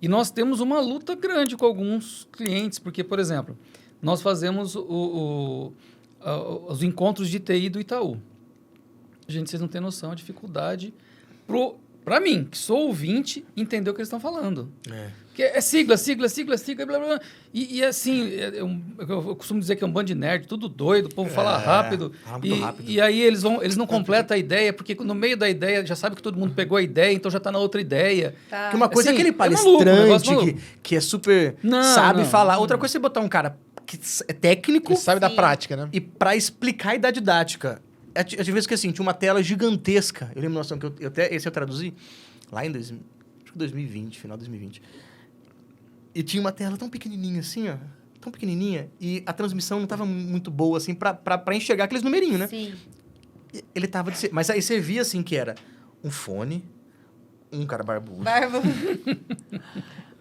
E nós temos uma luta grande com alguns clientes, porque, por exemplo, nós fazemos os encontros de TI do Itaú. Gente, vocês não têm noção da dificuldade para mim, que sou ouvinte, entender o que eles estão falando. Porque é sigla, blá, blá, blá. E assim, eu costumo dizer que é um bando de nerd, tudo doido, o povo fala rápido. Rápido. E aí eles não completam a ideia, porque no meio da ideia já sabe que todo mundo pegou a ideia, então já está na outra ideia. Tá. Porque uma coisa Assim, é aquele é maluco, palestrante maluco. que é super sabe falar. Outra coisa é você botar um cara que é técnico Ele sabe da prática, né? e pra explicar e dar didática. Às vezes que assim, tinha uma tela gigantesca. Eu lembro uma noção que esse eu traduzi lá em 2020, final de 2020. E tinha uma tela tão pequenininha assim, ó. Tão pequenininha. E a transmissão não tava muito boa, assim, pra enxergar aqueles numerinhos, né? Sim. Ele tava... Mas aí você via, assim, que era um fone, um cara barbudo. Barba.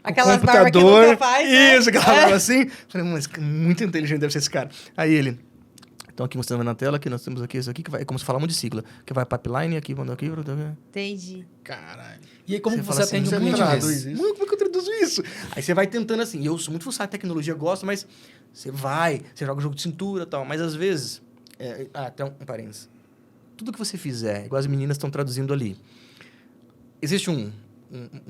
Aquelas barbas que computador. nunca faz, né? Isso, aquela barba assim. Falei, mas muito inteligente deve ser esse cara. Aí ele... Então, aqui mostrando na tela, que nós temos aqui isso aqui, que vai... Como se falar muito de sigla. Que vai pipeline, aqui, mandou aqui... Entendi. Caralho. E aí, como Você você fala assim, atende você um não cliente traduz desse? isso? Como é que eu traduzo isso? Aí você vai tentando assim. Eu sou muito fuçado em tecnologia, gosto, mas você joga jogo de cintura e tal. Mas às vezes... até um parênteses. Tudo que você fizer, igual as meninas estão traduzindo ali. Existe um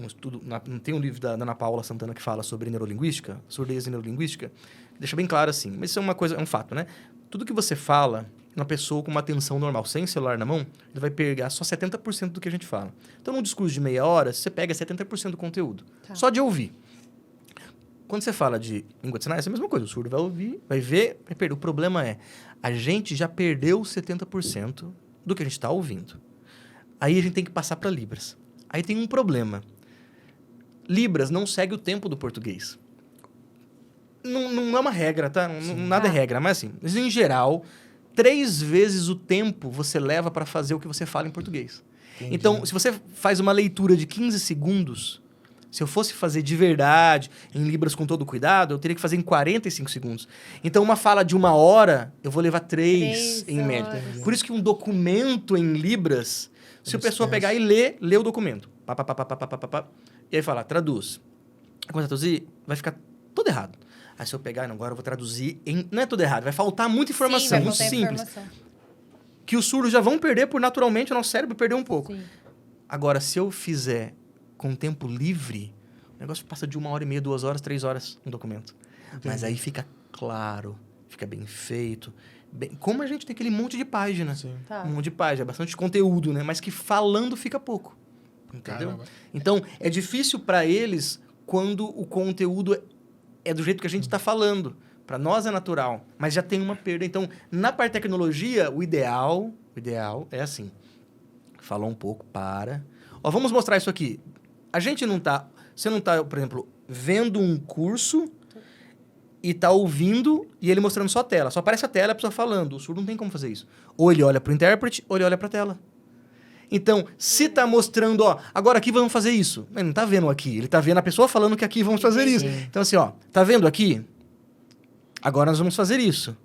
estudo... Tem um livro da Ana Paula Santana que fala sobre neurolinguística, surdez e neurolinguística. Deixa bem claro assim. Mas isso é um fato, né? Tudo que você fala... Uma pessoa com uma atenção normal, sem celular na mão, ele vai pegar só 70% do que a gente fala. Então, num discurso de meia hora, você pega 70% do conteúdo. Tá. Só de ouvir. Quando você fala de língua de sinais, é a mesma coisa. O surdo vai ouvir, vai ver, vai perder. O problema é, a gente já perdeu 70% do que a gente está ouvindo. Aí a gente tem que passar para Libras. Aí tem um problema. Libras não segue o tempo do português. Não é uma regra, tá? Nada é regra, mas assim, em geral... 3 vezes o tempo você leva para fazer o que você fala em português. Entendi. Então, se você faz uma leitura de 15 segundos, se eu fosse fazer de verdade, em Libras com todo cuidado, eu teria que fazer em 45 segundos. Então, uma fala de 1 hora, eu vou levar 3 em média. Por isso que um documento em Libras, se a pessoa pegar e lê o documento. E aí falar, traduz. Quando eu traduzir, vai ficar tudo errado. Aí se eu pegar, agora eu vou traduzir não é tudo errado, vai faltar muita informação, Sim, vai muito faltar simples. informação. Que os surdos já vão perder por naturalmente o nosso cérebro perder um pouco. Sim. Agora, se eu fizer com tempo livre, o negócio passa de 1h30, 2 horas, 3 horas um documento. Entendi. Mas aí fica claro, fica bem feito. Como a gente tem aquele monte de página. Tá. Um monte de página, bastante conteúdo, né? Mas que falando fica pouco. Entendeu? Caramba. Então, é difícil para eles quando o conteúdo é do jeito que a gente está falando. Para nós é natural, mas já tem uma perda. Então, na parte de tecnologia, o ideal é assim. Falou um pouco, para. Ó, vamos mostrar isso aqui. A gente não tá... Você não tá, por exemplo, vendo um curso e tá ouvindo e ele mostrando só a tela. Só aparece a tela e a pessoa falando. O surdo não tem como fazer isso. Ou ele olha para o intérprete, ou ele olha para a tela. Então, se tá mostrando, ó, agora aqui vamos fazer isso. Ele não tá vendo aqui, ele tá vendo a pessoa falando que aqui vamos fazer isso. Então, assim, ó, tá vendo aqui? Agora nós vamos fazer isso.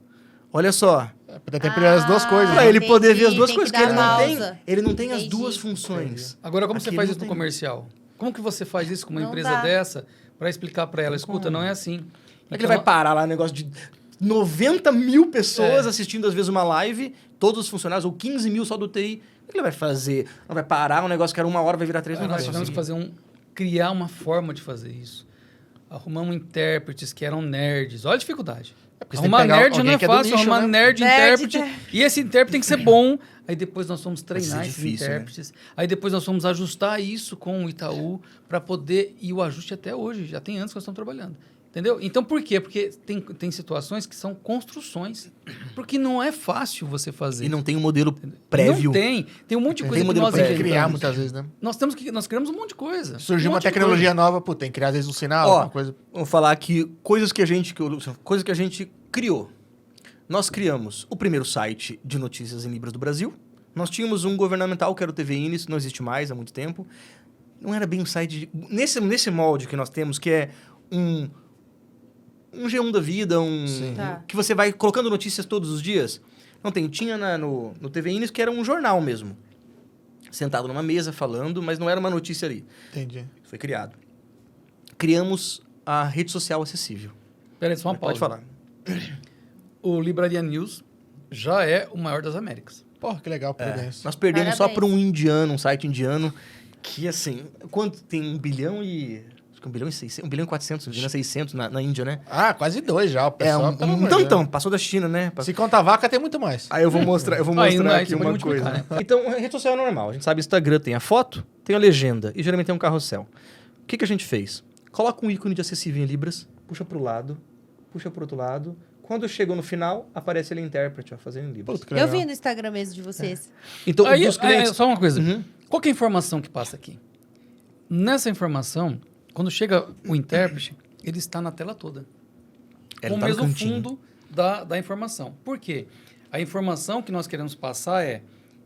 Olha só. Pra ter as duas coisas. Pra Né? ele poder ver as duas tem coisas, que que dar ele não tem as Entendi. duas funções. Agora, como Aqui você faz não isso no tem. comercial? Como que você faz isso com uma Não empresa dá. dessa para explicar para ela? Escuta, não é assim. Não é que Então, ele vai parar lá, um negócio de 90 mil pessoas assistindo, às vezes, uma live, todos os funcionários, ou 15 mil só do TI. O que ele vai fazer? Não vai parar um negócio que era 1 hora, vai virar 3 Nós horas. tivemos que criar uma forma de fazer isso. Arrumamos intérpretes que eram nerds. Olha a dificuldade. porque você tem que Arrumar pegar nerd alguém não é que é do fácil, nicho, arrumar né? nerd, Nerd, intérprete. E esse intérprete tem que ser bom. Aí depois nós fomos treinar Vai ser esses difícil, né? intérpretes. Aí depois nós fomos ajustar isso com o Itaú para poder... E o ajuste até hoje, já tem anos que nós estamos trabalhando. Entendeu? Então, por quê? Porque tem situações que são construções. Porque não é fácil você fazer. E não tem um modelo prévio. Não tem. Tem um monte de Tem coisa que modelo nós prévio. Tem que criar inventamos. muitas vezes, né? Nós criamos um monte de coisa. Surgiu Um uma monte de tecnologia nova, pô, tem que criar às vezes um sinal, Ó, alguma coisa. vamos falar aqui coisas que a gente criou. Nós criamos o primeiro site de notícias em Libras do Brasil. Nós tínhamos um governamental, que era o TVI, isso não existe mais há muito tempo. Não era bem um site... Nesse molde que nós temos, que é um G1 da vida, Tá. que você vai colocando notícias todos os dias. Não tem, tinha no TVI que era um jornal mesmo. Sentado numa mesa falando, mas não era uma notícia ali. Entendi. Foi criado. criamos a rede social acessível. Peraí, só uma pausa. Pode falar. O Livraria News já é o maior das Américas. Porra, que legal, parabéns. Nós perdemos só Parabéns. para um indiano, um site indiano, que assim, quanto tem 1 bilhão e... Acho que 1 bilhão e 600, 1 bilhão e 400, 1 bilhão e 600 na Índia, né? Ah, quase 2 já, o pessoal. pelo amor de Deus. Então, passou da China, né? Se contar vaca, tem muito mais. Aí eu vou mostrar, Aí aqui você pode uma multiplicar, coisa. né? Então, a rede social é normal. A gente sabe, Instagram tem a foto, tem a legenda e geralmente tem um carrossel. O que a gente fez? Coloca um ícone de acessível em Libras, puxa pro lado, puxa pro outro lado. Quando chegou no final, aparece ali intérprete, ó, fazendo em Libras. Puta, que Eu legal. vi no Instagram mesmo de vocês. Então, Aí, dos clientes... só uma coisa. Uhum. Qual que é a informação que passa aqui? Nessa informação, quando chega o intérprete, ele está na tela toda. Ele Com o tá no mesmo cantinho. fundo da informação. Por quê? A informação que nós queremos passar é: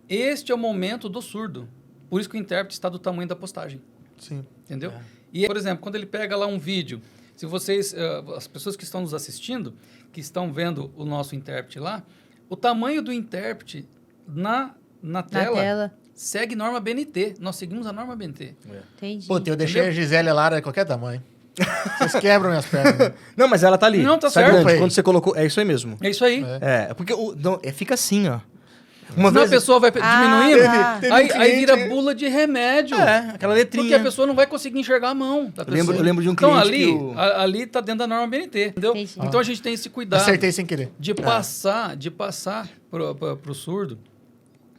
este é o momento do surdo. Por isso que o intérprete está do tamanho da postagem. Sim. Entendeu? E, por exemplo, quando ele pega lá um vídeo, se vocês, as pessoas que estão nos assistindo, que estão vendo o nosso intérprete lá, o tamanho do intérprete na Na tela, tela. segue norma BNT. Nós seguimos a norma BNT. Entendi. Puta, eu deixei Entendeu? a Gisele Lara de qualquer tamanho. Vocês quebram minhas pernas. Não, mas ela tá ali. Não, tá certo. grande. Foi. Quando você colocou... É isso aí mesmo. É isso aí. É, porque fica assim, ó. Uma Senão a vez... pessoa vai diminuindo, tá. Teve um aí cliente- vira bula de remédio. É, aquela letrinha. Porque a pessoa não vai conseguir enxergar a mão da pessoa. Eu lembro de um Então cliente ali, que o- ali tá dentro da norma BNT, entendeu? Entendi. Então a gente tem esse cuidado Acertei sem querer. de passar pro surdo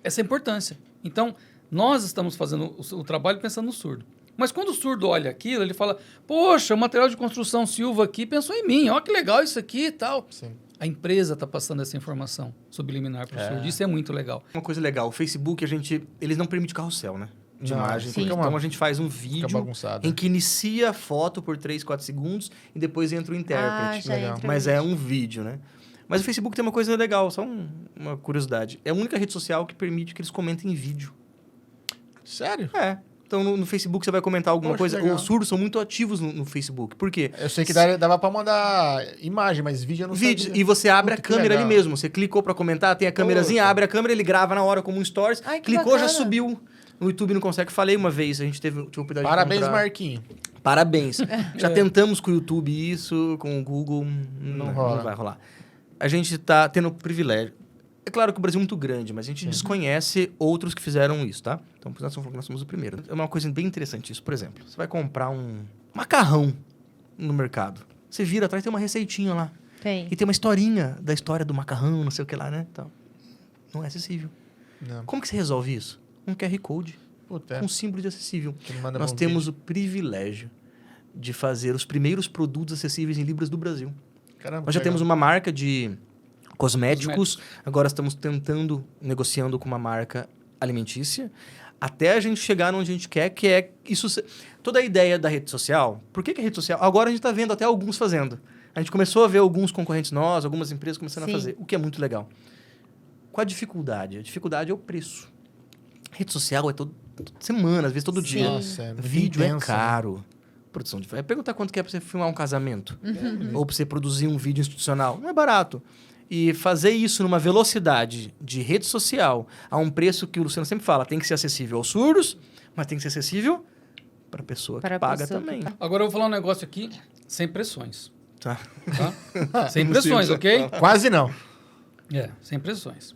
essa importância. Então, nós estamos fazendo o trabalho pensando no surdo. Mas quando o surdo olha aquilo, ele fala: poxa, o material de construção Silva aqui pensou em mim, olha que legal isso aqui e tal. Sim. A empresa está passando essa informação subliminar para o surdo. Isso é muito legal. Uma coisa legal, o Facebook, eles não permitem carrossel, né? De Não, imagem. sim. Então a gente faz um vídeo bagunçado. em que inicia a foto por 3, 4 segundos e depois entra o intérprete. já legal. entra Mas o é vídeo. um vídeo, né? Mas o Facebook tem uma coisa legal, só uma curiosidade. É a única rede social que permite que eles comentem em vídeo. Sério? É. Então no Facebook você vai comentar alguma Poxa, coisa. legal. Os surdos são muito ativos no Facebook. Por quê? Eu sei que dava pra mandar imagem, mas vídeo eu não Vídeo, sabia. e você abre Puta, a que câmera ali legal. mesmo. Você clicou pra comentar, tem a câmerazinha, Puta. abre a câmera, ele grava na hora como um stories. Ai, que Clicou, já bacana. subiu. No YouTube não consegue. Falei uma vez, a gente tive o cuidado de Parabéns, encontrar. Marquinho. Parabéns. Já tentamos com o YouTube isso, com o Google, não rola. vai rolar. A gente tá tendo privilégio. É claro que o Brasil é muito grande, mas a gente desconhece outros que fizeram isso, tá? Então, nós falando que nós somos o primeiro. É uma coisa bem interessante isso. Por exemplo, você vai comprar um macarrão no mercado. Você vira atrás, tem uma receitinha lá. Tem. E tem uma historinha da história do macarrão, não sei o que lá, né? Então, não é acessível. Não. Como que você resolve isso? Um QR Code, Puta, é. um símbolo de acessível. Que me manda Nós bom temos vídeo. o privilégio de fazer os primeiros produtos acessíveis em Libras do Brasil. Caramba, Nós já que temos legal. uma marca de cosméticos, agora estamos negociando com uma marca alimentícia, até a gente chegar onde a gente quer, que é isso. Toda a ideia da rede social, por que a rede social? Agora a gente está vendo até alguns fazendo. A gente começou a ver alguns concorrentes nossos, algumas empresas começando Sim. a fazer, o que é muito legal. Qual a dificuldade? A dificuldade é o preço. Rede social é toda semana, às vezes todo Sim. dia. Nossa, é Vídeo é intenso, né? caro. Produção de... Perguntar quanto que é para você filmar um casamento. Ou para você produzir um vídeo institucional. Não é barato. E fazer isso numa velocidade de rede social, a um preço que o Luciano sempre fala, tem que ser acessível aos surdos, mas tem que ser acessível para a pessoa Para que a paga pessoa que também. paga. Agora eu vou falar um negócio aqui sem pressões. Tá? Tá? Sem pressões, ok? Quase não. É, sem pressões.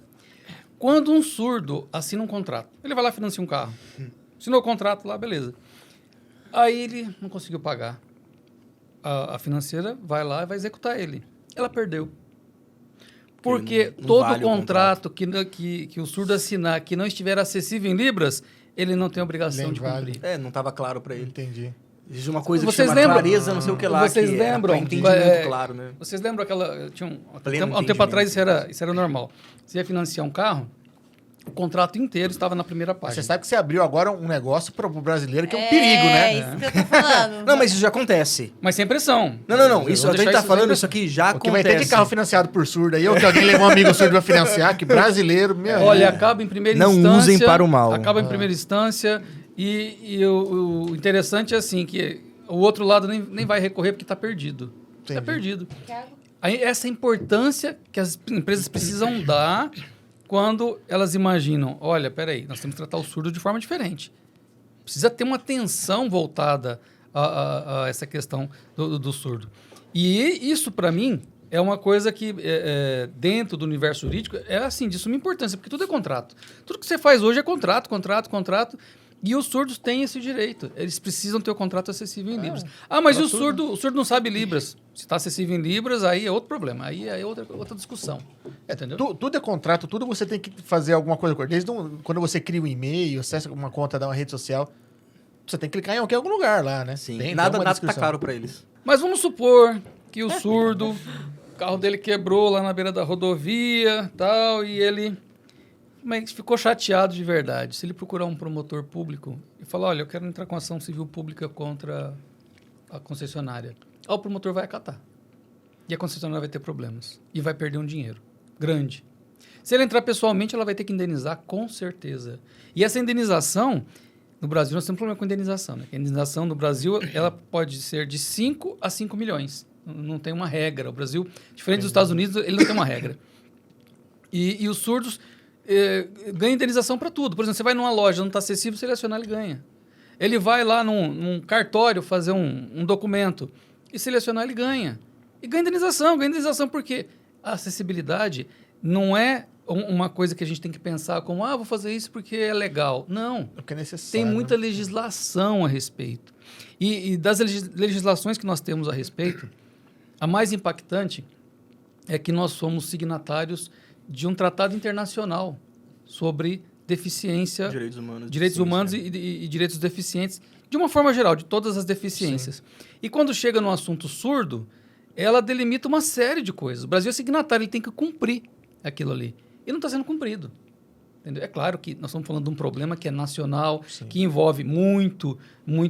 Quando um surdo assina um contrato, ele vai lá e financia um carro. Assinou o contrato lá, beleza. Aí ele não conseguiu pagar. A financeira vai lá e vai executar ele. Ela perdeu. Porque não todo vale o contrato que o surdo assinar que não estiver acessível em Libras, ele não tem obrigação Nem de vale. cumprir. É, não estava claro para ele. Entendi. Existe uma coisa que Vocês chama lembram? clareza, não sei o que lá. Vocês que era lembram? pra entendimento É, claro, né? Vocês lembram aquela... Tinha há um tempo entendimento. atrás isso era normal. Você ia financiar um carro, o contrato inteiro estava na primeira página. Você sabe que você abriu agora um negócio pro brasileiro que é um perigo, né? É isso que eu tô falando. Não, mas isso já acontece. Mas sem pressão. Não. Isso, Vou a gente deixar tá sem falando pressão. isso aqui já O que acontece. vai ter de carro financiado por surdo aí, ou que alguém levou um amigo surdo pra financiar, que brasileiro, meu. Olha, acaba em primeira Não instância... usem para o mal. Acaba em primeira instância e o interessante é assim, que o outro lado nem vai recorrer porque está perdido. Está Entendi. perdido. Aí, essa importância que as empresas precisam dar quando elas imaginam, olha, peraí, nós temos que tratar o surdo de forma diferente. Precisa ter uma atenção voltada a essa questão do surdo. E isso, para mim, é uma coisa que, dentro do universo jurídico, é assim, de suma importância, porque tudo é contrato. Tudo que você faz hoje é contrato. E os surdos têm esse direito. Eles precisam ter o contrato acessível em Libras. Mas e o surdo não sabe Libras. Se está acessível em Libras, aí é outro problema. Aí é outra discussão. Entendeu? Tudo é contrato, tudo você tem que fazer alguma coisa com ele. Desde quando você cria um e-mail, acessa uma conta da uma rede social, você tem que clicar em algum lugar lá, né? Sim. Tem Nada uma tá descrição. caro pra eles. Mas vamos supor que o surdo, o carro dele quebrou lá na beira da rodovia, tal, e ele ficou chateado de verdade. Se ele procurar um promotor público e falar, olha, eu quero entrar com ação civil pública contra a concessionária, o promotor vai acatar. E a concessionária vai ter problemas. E vai perder um dinheiro grande. Se ele entrar pessoalmente, ela vai ter que indenizar, com certeza. E essa indenização, no Brasil, nós temos um problema com indenização. Né? A indenização no Brasil, ela pode ser de 5 a 5 milhões. Não tem uma regra. O Brasil, diferente dos Estados Unidos, ele não tem uma regra. E os surdos ganham indenização para tudo. Por exemplo, você vai numa loja, não está acessível, selecionar, ele ganha. Ele vai lá num cartório fazer um documento e selecionar, ele ganha. E ganha indenização porque a acessibilidade não é uma coisa que a gente tem que pensar como, vou fazer isso porque é legal. Não. Porque é necessário. Tem muita legislação a respeito. E das legislações que nós temos a respeito, a mais impactante é que nós somos signatários de um tratado internacional sobre deficiência, direitos humanos e direitos dos deficientes, de uma forma geral, de todas as deficiências. Sim. E quando chega no assunto surdo, ela delimita uma série de coisas. O Brasil é signatário, ele tem que cumprir aquilo ali. E não está sendo cumprido. Entendeu? É claro que nós estamos falando de um problema que é nacional, sim, que envolve muito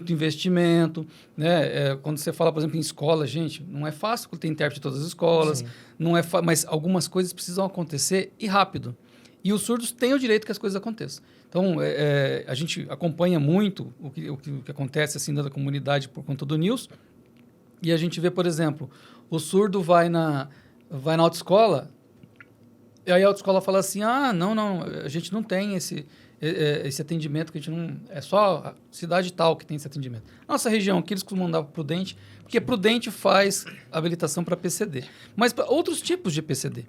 investimento. Né? Quando você fala, por exemplo, em escola, gente, não é fácil ter intérprete em todas as escolas, não é mas algumas coisas precisam acontecer e rápido. E os surdos têm o direito que as coisas aconteçam. Então, a gente acompanha muito o que acontece assim, da comunidade por conta do News. E a gente vê, por exemplo, o surdo vai na autoescola. E aí a autoescola fala assim, não, a gente não tem esse atendimento, que a gente não... É só a cidade tal que tem esse atendimento. Nossa região aqui, eles costumam mandar para Prudente, porque Prudente faz habilitação para PCD. Mas para outros tipos de PCD,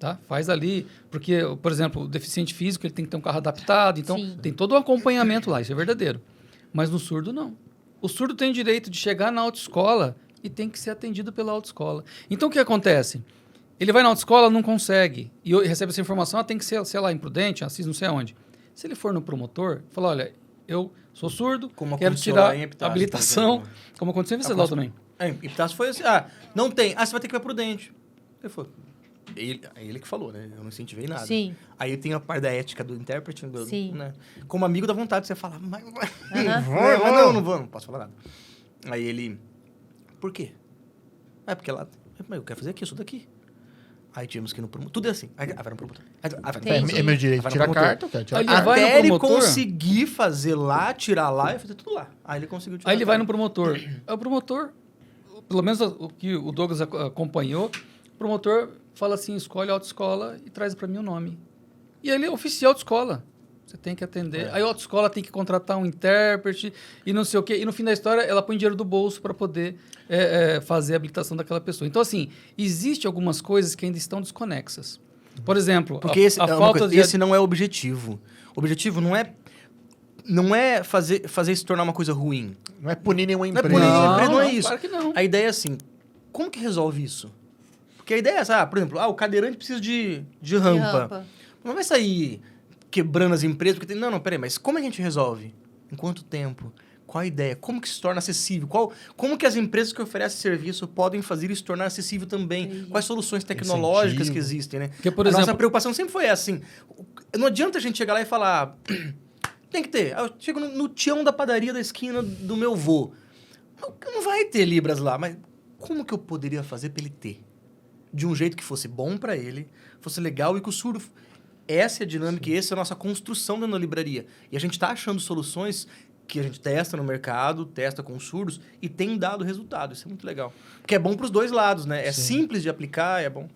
tá? Faz ali, porque, por exemplo, o deficiente físico, ele tem que ter um carro adaptado, então sim, tem todo um acompanhamento lá, isso é verdadeiro. Mas no surdo, não. O surdo tem o direito de chegar na autoescola e tem que ser atendido pela autoescola. Então, o que acontece? Ele vai na autoescola, não consegue, e recebe essa informação, tem que ser, sei lá, imprudente, Assis, não sei aonde. Se ele for no promotor, fala, olha, eu sou surdo, quero tirar a habilitação, como aconteceu em Vencedal também. Em Epitácio foi assim, não tem, você vai ter que ir para Prudente. Ele falou, ele que falou, né? Eu não incentivei nada. Sim. Aí tem a parte da ética do intérprete, né? Como amigo dá vontade de você falar, mas não vou, não posso falar nada. Aí ele, por quê? Porque lá, mas eu quero fazer aqui, isso daqui. Aí tínhamos que ir no promotor. Tudo é assim. Aí vai no promotor. É meu direito de tirar a carta. Até ele conseguir fazer lá, tirar lá e fazer tudo lá. Aí ele conseguiu tirar. Aí ele vai no promotor. O promotor, pelo menos o que o Douglas acompanhou, o promotor fala assim, escolhe a autoescola e traz para mim o nome. E ele é oficial de escola. Você tem que atender. Aí a autoescola tem que contratar um intérprete e não sei o quê. E no fim da história, ela põe dinheiro do bolso para poder fazer a habilitação daquela pessoa. Então, assim, existe algumas coisas que ainda estão desconexas. Por exemplo, porque esse não é o objetivo. O objetivo não é fazer isso tornar uma coisa ruim. Não é punir nenhuma empresa. Não é isso. Claro que não. A ideia é assim, como que resolve isso? Porque a ideia é essa, por exemplo, o cadeirante precisa de rampa. Não vai sair quebrando as empresas, porque não, peraí, mas como a gente resolve? Em quanto tempo? Qual a ideia? Como que se torna acessível? Como que as empresas que oferecem serviço podem fazer isso se tornar acessível também? Entendi. Quais soluções tecnológicas que existem, né? Porque, por exemplo, nossa preocupação sempre foi essa, assim, não adianta a gente chegar lá e falar, tem que ter. Eu chego no tião da padaria da esquina do meu vô. Não vai ter Libras lá, mas como que eu poderia fazer para ele ter? De um jeito que fosse bom para ele, fosse legal e que o surdo... Essa é a dinâmica e essa é a nossa construção dentro da livraria. E a gente está achando soluções que a gente testa no mercado, testa com surdos e tem dado resultado. Isso é muito legal. Porque é bom para os dois lados, né? É simples de aplicar, é bom.